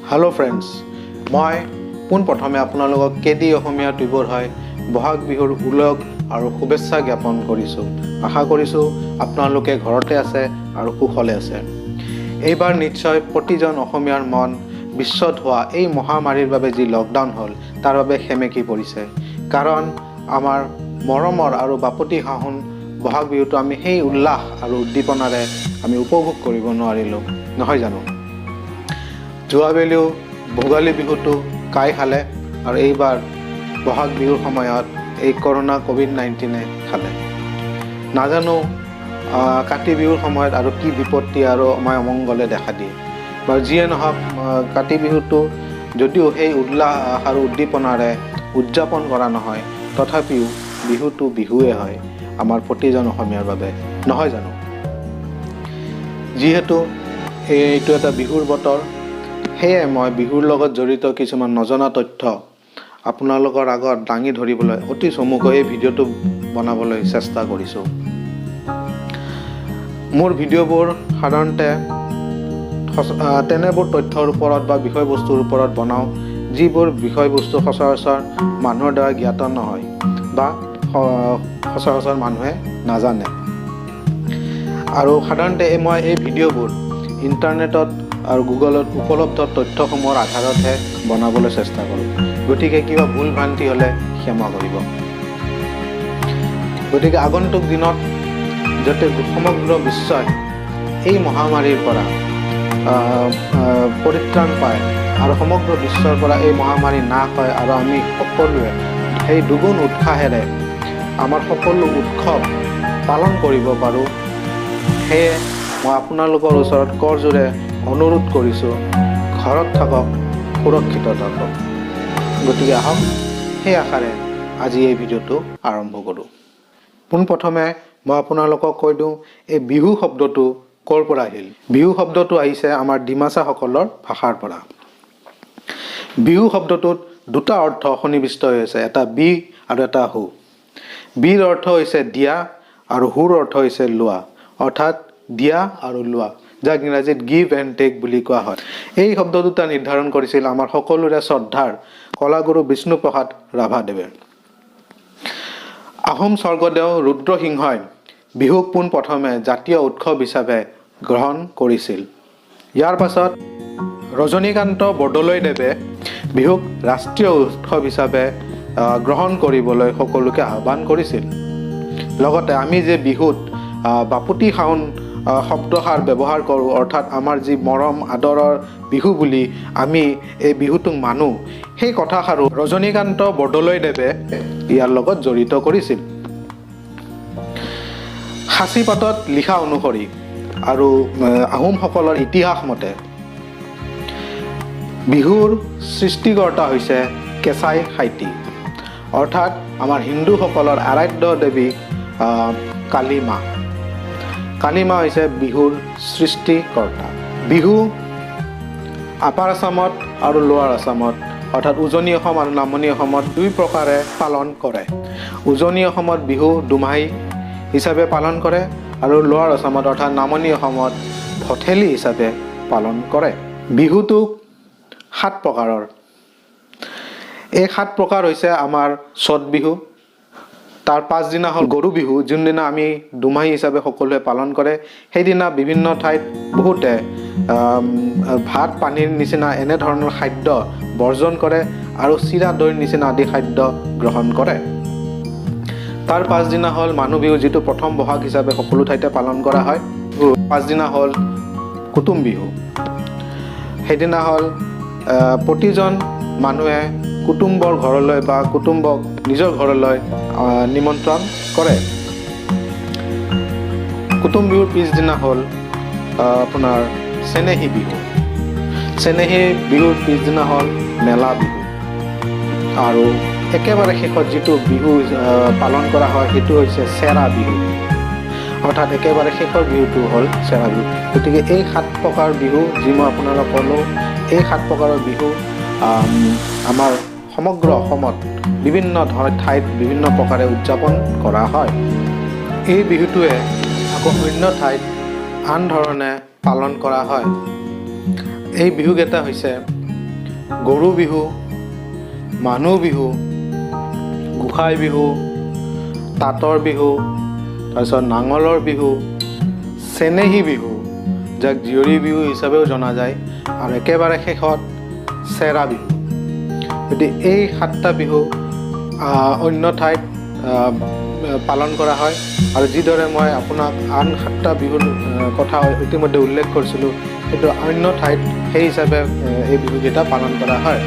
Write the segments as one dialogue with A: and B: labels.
A: Hello friends मैं पोनप्रथमे आपनालोকক KD অসমীয়া টিউবৰ হয় বহাগ বিহুৰ উলগ আৰু শুভেচ্ছা জ্ঞাপন কৰিছোঁ। আশা কৰিছোঁ আপোনালোকে ঘৰতে আছে আৰু সুখলে আছে। এইবাৰ নিশ্চয় প্ৰতিজন অসমীয়াৰ মন বিশ্বত হোৱা এই মহামাৰীৰ বাবে যি লকডাউন হ'ল তাৰ বাবে সেমেকি পৰিছে। কাৰণ আমাৰ মৰমৰ আৰু বাপতি সাহোন বহাগ বিহুটো আমি সেই উল্লাস আৰু উদ্দীপনাৰে আমি উপভোগ কৰিব নোৱাৰিলোঁ, নহয় জানো? যোৱাবেলিও ভোগালী বিহুটো কাই খালে আৰু এইবাৰ বহাগ বিহুৰ সময়ত এই কৰোনা কোভিড-19 খালে। নাজানো কাতি বিহুৰ সময়ত আৰু কি বিপত্তি আৰু অমংগলে দেখা দিয়ে। বাৰু যিয়ে নহওক কাতি বিহুটো যদিও সেই উল্লাস আৰু উদ্দীপনাৰে উদযাপন কৰা নহয়, তথাপিও বিহুটো বিহুৱে হয় আমাৰ প্ৰতিজন অসমীয়াৰ বাবে, নহয় জানো? যিহেতু এইটো এটা বিহুৰ বতৰ, সেয়ে মই বিহুৰ লগত জড়িত কিছুমান নজনা তথ্য আপোনালোকৰ আগত দাঙি ধৰিবলৈ অতি চমুকৈ এই ভিডিঅ'টো বনাবলৈ চেষ্টা কৰিছোঁ। মোৰ ভিডিঅ'বোৰ সাধাৰণতে তেনেবোৰ তথ্যৰ ওপৰত বা বিষয়বস্তুৰ ওপৰত বনাওঁ যিবোৰ বিষয়বস্তু সচৰাচৰ মানুহৰ দ্বাৰা জ্ঞাত নহয় বা সচৰাচৰ মানুহে নাজানে। আৰু সাধাৰণতে মই এই ভিডিঅ'বোৰ ইণ্টাৰনেটত আৰু গুগলত উপলব্ধ তথ্যসমূহৰ আধাৰতহে বনাবলৈ চেষ্টা কৰোঁ। গতিকে কিবা ভুল ভ্ৰান্তি হ'লে ক্ষমা কৰিব। গতিকে আগন্তুক দিনত যাতে সমগ্ৰ বিশ্বই এই মহামাৰীৰ পৰা পৰিত্ৰাণ পায় আৰু সমগ্ৰ বিশ্বৰ পৰা এই মহামাৰী নাশ হয় আৰু আমি সকলোৱে সেই দুগুণ উৎসাহেৰে আমাৰ সকলো উৎসৱ পালন কৰিব পাৰোঁ, সেয়ে মই আপোনালোকৰ ওচৰত কৰজোৰে অনুৰোধ কৰিছোঁ, ঘৰত থাকক, সুৰক্ষিত থাকক। গতিকে আহক সেই আশাৰে আজি এই ভিডিঅ'টো আৰম্ভ কৰোঁ। পোনপ্ৰথমে মই আপোনালোকক কৈ দিওঁ এই বিহু শব্দটো ক'ৰ পৰা আহিল। বিহু শব্দটো আহিছে আমাৰ ডিমাছাসকলৰ ভাষাৰ পৰা। বিহু শব্দটোত দুটা অৰ্থ সন্নিৱিষ্ট হৈ আছে, এটা বি আৰু এটা হু। বিৰ অৰ্থ হৈছে দিয়া আৰু হুৰ অৰ্থ হৈছে লোৱা, অৰ্থাৎ দিয়া আৰু লোৱা, যাক ইংৰাজীত গিভ এণ্ড টেক বুলি কোৱা হয়। এই শব্দ দুটা নিৰ্ধাৰণ কৰিছিল আমাৰ সকলোৰে শ্ৰদ্ধাৰ কলাগুৰু বিষ্ণুপ্ৰসাদ ৰাভাদেৱে। আহোম স্বৰ্গদেউ ৰুদ্ৰসিংহই বিহুক পোনপ্ৰথমে জাতীয় উৎসৱ হিচাপে গ্ৰহণ কৰিছিল। ইয়াৰ পাছত ৰজনীকান্ত বৰদলৈদেৱে বিহুক ৰাষ্ট্ৰীয় উৎসৱ হিচাপে গ্ৰহণ কৰিবলৈ সকলোকে আহ্বান কৰিছিল। লগতে আমি যে বিহুত বাপতি সাহোন শব্দষাৰ ব্যৱহাৰ কৰোঁ, অৰ্থাৎ আমাৰ যি মৰম আদৰৰ বিহু বুলি আমি এই বিহুটোক মানো, সেই কথাষাৰো ৰজনীকান্ত বৰদলৈদেৱে ইয়াৰ লগত জড়িত কৰিছিল। সাঁচি পাতত লিখা অনুসৰি আৰু আহোমসকলৰ ইতিহাস মতে বিহুৰ সৃষ্টিকৰ্তা হৈছে কেঁচাই খাইটি, অৰ্থাৎ আমাৰ হিন্দুসকলৰ আৰাধ্য দেৱী কালী মা। কালী মা হৈছে বিহুৰ সৃষ্টিকৰ্তা। বিহু আপাৰ আছামত আৰু লোৱাৰ আছামত, অৰ্থাৎ উজনি অসম আৰু নামনি অসমত দুই প্ৰকাৰে পালন কৰে। উজনি অসমত বিহু দুমাহী হিচাপে পালন কৰে আৰু লোৱাৰ আছামত অৰ্থাৎ নামনি অসমত ভঠেলি হিচাপে পালন কৰে। বিহুটো 7 প্ৰকাৰৰ। এই 7 প্ৰকাৰ হৈছে আমাৰ চ'ত বিহু, তাৰ পাছদিনা হ'ল গৰু বিহু, যোনদিনা আমি দুমাহী হিচাপে সকলোৱে পালন কৰে। সেইদিনা বিভিন্ন ঠাইত বহুতে ভাত পানীৰ নিচিনা এনেধৰণৰ খাদ্য বৰ্জন কৰে আৰু চিৰা দৈৰ নিচিনা আদি খাদ্য গ্ৰহণ কৰে। তাৰ পাছদিনা হ'ল মানুহ বিহু, যিটো প্ৰথম বহাগ হিচাপে সকলো ঠাইতে পালন কৰা হয়। পাছদিনা হ'ল কুটুম বিহু। সেইদিনা হ'ল প্ৰতিজন মানুহে কুটুম্বৰ ঘৰলৈ বা কুটুম্বক নিজৰ ঘৰলৈ নিমন্ত্ৰণ কৰে। কুটুম বিহুৰ পিছদিনা হ'ল আপোনাৰ চেনেহী বিহু। চেনেহী বিহুৰ পিছদিনা হ'ল মেলা বিহু। আৰু একেবাৰে শেষত যিটো বিহু পালন কৰা হয় সেইটো হৈছে চেৰা বিহু, অৰ্থাৎ একেবাৰে শেষৰ বিহুটো হ'ল চেৰা বিহু। গতিকে এই 7 প্ৰকাৰ বিহু যি মই আপোনালোকক ক'লোঁ, এই 7 প্ৰকাৰৰ বিহু আমাৰ সমগ্ৰ অসমত বিভিন্ন ঠাইত বিভিন্ন প্ৰকাৰে উদযাপন কৰা হয়। এই বিহুটোৱে আকৌ অন্য ঠাইত আন ধৰণে পালন কৰা হয়। এই বিহুকেইটা হৈছে গৰু বিহু, মানুহ বিহু, গোসাই বিহু, তাঁতৰ বিহু, তাৰপিছত নাঙলৰ বিহু, চেনেহী বিহু, যাক জীয়ৰী বিহু হিচাপেও জনা যায়, আৰু একেবাৰে শেষত চেৰা বিহু। গতিকে এই 7টা বিহু অন্য ঠাইত পালন কৰা হয়, আৰু যিদৰে মই আপোনাক আন 7টা বিহুৰ কথা ইতিমধ্যে উল্লেখ কৰিছিলোঁ, কিন্তু অন্য ঠাইত সেই হিচাপে এই বিহুকেইটা পালন কৰা হয়।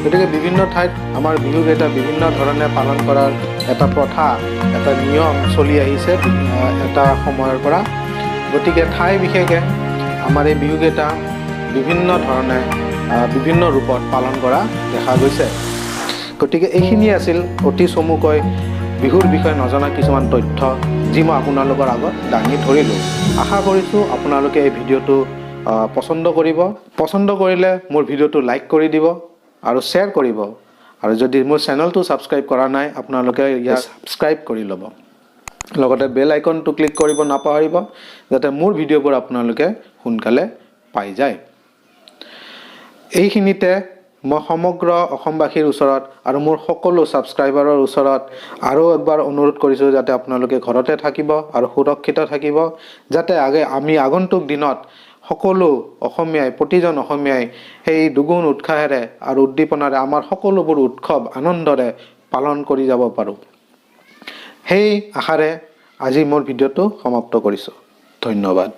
A: গতিকে বিভিন্ন ঠাইত আমাৰ বিহুকেইটা বিভিন্ন ধৰণে পালন কৰাৰ এটা প্ৰথা, এটা নিয়ম চলি আহিছে এটা সময়ৰ পৰা। গতিকে ঠাই বিশেষে আমাৰ এই বিহুকেইটা বিভিন্ন ধৰণে বিভিন্ন ৰূপত পালন কৰা দেখা গৈছে। গতিকে এইখিনিয়ে আছিল অতি চমুকৈ বিহুৰ বিষয়ে নজনা কিছুমান তথ্য, যি মই আপোনালোকৰ আগত দাঙি ধৰিলোঁ। আশা কৰিছোঁ আপোনালোকে এই ভিডিঅ'টো পচন্দ কৰিব। পচন্দ কৰিলে মোৰ ভিডিঅ'টো লাইক কৰি দিব আৰু শ্বেয়াৰ কৰিব, আৰু যদি মোৰ চেনেলটো ছাবস্ক্ৰাইব কৰা নাই আপোনালোকে ইয়াক ছাবস্ক্ৰাইব কৰি ল'ব। লগতে বেল আইকনটো ক্লিক কৰিব নাপাহৰিব, যাতে মোৰ ভিডিঅ'বোৰ আপোনালোকে সোনকালে পাই যায়। এইখিনিতে মই সমগ্ৰ অসমবাসীৰ ওচৰত আৰু মোৰ সকলো ছাবস্ক্ৰাইবাৰৰ ওচৰত আৰু একবাৰ অনুৰোধ কৰিছোঁ, যাতে আপোনালোকে ঘৰতে থাকিব আৰু সুৰক্ষিত থাকিব, যাতে আমি আগন্তুক দিনত সকলো অসমীয়াই, প্ৰতিজন অসমীয়াই সেই দুগুণ উৎসাহেৰে আৰু উদ্দীপনাৰে আমাৰ সকলোবোৰ উৎসৱ আনন্দৰে পালন কৰি যাব পাৰোঁ। সেই আশাৰে আজি মোৰ ভিডিঅ'টো সমাপ্ত কৰিছোঁ। ধন্যবাদ।